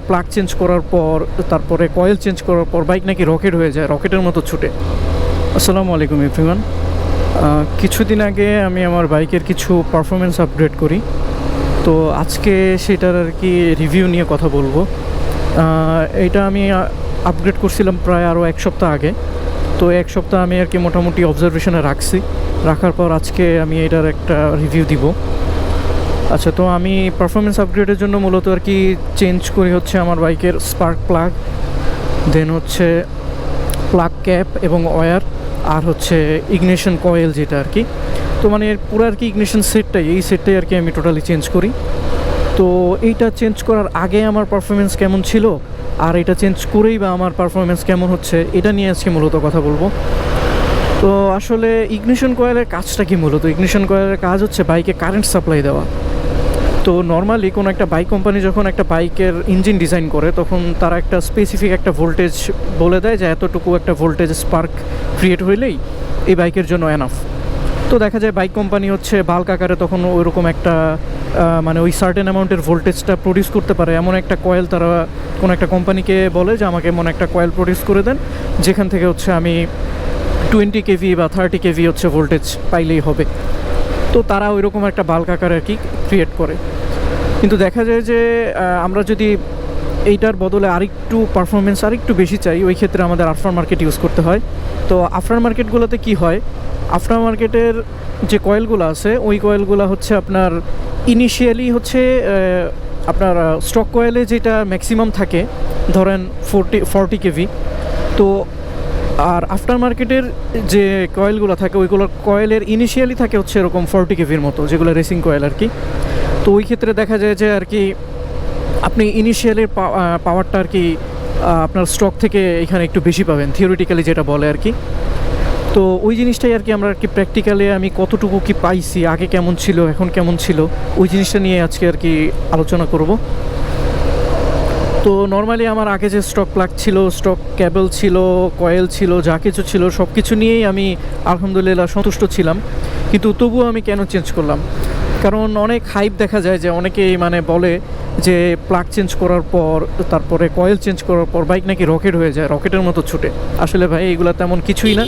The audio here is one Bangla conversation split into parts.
প্লাগ চেঞ্জ করার পর, তারপরে কয়েল চেঞ্জ করার পর বাইক নাকি রকেট হয়ে যায়, রকেটের মতো ছুটে। আসসালামু আলাইকুম এভরিওয়ান। কিছুদিন আগে আমি আমার বাইকের কিছু পারফরমেন্স আপগ্রেড করি, তো আজকে সেটার আর কি রিভিউ নিয়ে কথা বলবো। এটা আমি আপগ্রেড করছিলাম প্রায় আরও এক সপ্তাহ আগে, তো এক সপ্তাহ আমি আর কি মোটামুটি অবজারভেশনে রাখার পর আজকে আমি এটার একটা রিভিউ দিব। আচ্ছা, তো আমি পারফরমেন্স আপগ্রেডের জন্য মূলত আর কি চেঞ্জ করি হচ্ছে আমার বাইকের স্পার্ক প্লাগ, দেন হচ্ছে প্লাগ ক্যাপ এবং ওয়্যার, আর হচ্ছে ইগনিশন কয়েল যেটা আর কি। তো মানে পুরো আর কি ইগনিশন সেটটাই আর কি আমি টোটালি চেঞ্জ করি। তো এইটা চেঞ্জ করার আগে আমার পারফরমেন্স কেমন ছিল, আর এটা চেঞ্জ করেই বা আমার পারফরমেন্স কেমন হচ্ছে, এটা নিয়ে আজকে মূলত কথা বলবো। তো আসলে ইগনিশন কয়েলের কাজটা কি? মূলত ইগনিশন কয়েলের কাজ হচ্ছে বাইকে কারেন্ট সাপ্লাই দেওয়া। তো নর্মালি কোনো একটা বাইক কোম্পানি যখন একটা বাইকের ইঞ্জিন ডিজাইন করে, তখন তারা একটা স্পেসিফিক একটা ভোল্টেজ বলে দেয় যে এতটুকু একটা ভোল্টেজ স্পার্ক ক্রিয়েট হইলেই এই বাইকের জন্য এনাফ। তো দেখা যায় বাইক কোম্পানি হচ্ছে বাল্ক আকারে তখন ওইরকম একটা মানে ওই সার্টেন অ্যামাউন্টের ভোল্টেজটা প্রডিউস করতে পারে এমন একটা কয়েল তারা কোনো একটা কোম্পানিকে বলে যে আমাকে এমন একটা কয়েল প্রডিউস করে দেন যেখান থেকে হচ্ছে আমি 20 কেভি বা 30 কেভি হচ্ছে ভোল্টেজ পাইলেই হবে। তো তারা ওইরকম একটা বাল্ক আকারে আর কি ক্রিয়েট করে। কিন্তু দেখা যায় যে আমরা যদি এইটার বদলে আরেকটু পারফরমেন্স আরেকটু বেশি চাই, ওই ক্ষেত্রে আমাদের আফটার মার্কেট ইউজ করতে হয়। তো আফটার মার্কেটগুলোতে কী হয়, আফটার মার্কেটের যে কয়েলগুলো আছে ওই কয়েলগুলো হচ্ছে আপনার ইনিশিয়ালি হচ্ছে আপনার স্টক কয়েলে যেটা ম্যাক্সিমাম থাকে ধরেন 40 কেভি, তো আর আফটার মার্কেটের যে কয়েলগুলো থাকে ওইগুলোর কয়েলের ইনিশিয়ালি থাকে হচ্ছে এরকম 40 কেভির মতো, যেগুলো রেসিং কয়েল আর কি। তো ওই ক্ষেত্রে দেখা যায় যে আর কি আপনি ইনিশিয়ালের পাওয়ারটা আর কি আপনার স্টক থেকে এখানে একটু বেশি পাবেন, থিওরিটিক্যালি যেটা বলে আর কি। তো ওই জিনিসটাই আর কি আমরা আর কি প্র্যাকটিক্যালি আমি কতটুকু কি পাইছি, আগে কেমন ছিল এখন কেমন ছিল, ওই জিনিসটা নিয়ে আজকে আর কি আলোচনা করব। তো নর্মালি আমার আগে যে স্টক প্লাগ ছিল, স্টক ক্যাবেল ছিল, কয়েল ছিল, যা কিছু ছিল সব কিছু নিয়েই আমি আলহামদুলিল্লাহ সন্তুষ্ট ছিলাম। কিন্তু তবুও আমি কেন চেঞ্জ করলাম? কারণ অনেক হাইপ দেখা যায় যে অনেকেই মানে বলে যে প্লাগ চেঞ্জ করার পর, তারপরে কয়েল চেঞ্জ করার পর বাইক নাকি রকেট হয়ে যায়, রকেটের মতো ছুটে। আসলে ভাই এইগুলো তেমন কিছুই না,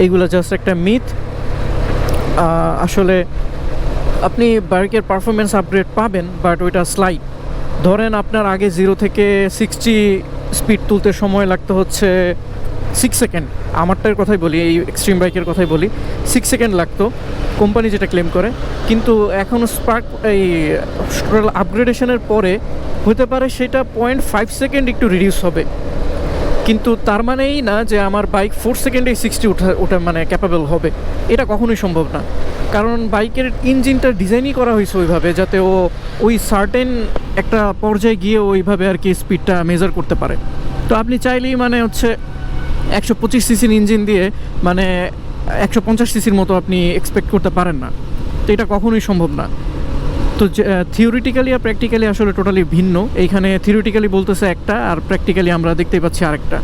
এইগুলো জাস্ট একটা মিথ। আসলে আপনি বাইকের পারফরমেন্স আপগ্রেড পাবেন, বাট ওইটা স্লাইড। ধরেন আপনার আগে 0 থেকে 60 স্পিড তুলতে সময় লাগতো হচ্ছে 6 সেকেন্ড, আমারটার কথাই বলি, এই এক্সট্রিম বাইকের কথাই বলি, 6 সেকেন্ড লাগতো কোম্পানি যেটা ক্লেম করে। কিন্তু এখন স্পার্ক এই টোটাল আপগ্রেডেশনের পরে হতে পারে সেটা 0.5 সেকেন্ড একটু রিডিউস হবে। কিন্তু তার মানেই না যে আমার বাইক 4 সেকেন্ডে 60 ওঠা মানে ক্যাপাবল হবে, এটা কখনোই সম্ভব না। কারণ বাইকের ইঞ্জিনটা ডিজাইনই করা হয়েছে ওইভাবে যাতে ও ওই সার্টেন একটা পর্যায়ে গিয়ে ওইভাবে আর কি স্পিডটা মেজার করতে পারে। তো আপনি চাইলেই মানে হচ্ছে 125 সিসির ইঞ্জিন দিয়ে মানে 150 সিসির মতো আপনি এক্সপেক্ট করতে পারেন না, তো এটা কখনোই সম্ভব না। তো থিওরিটিক্যালি আর প্র্যাকটিক্যালি আসলে টোটালি ভিন্ন। এইখানে থিওরিটিক্যালি বলতেছে একটা, আর প্র্যাকটিক্যালি আমরা দেখতেই পাচ্ছি আরেকটা।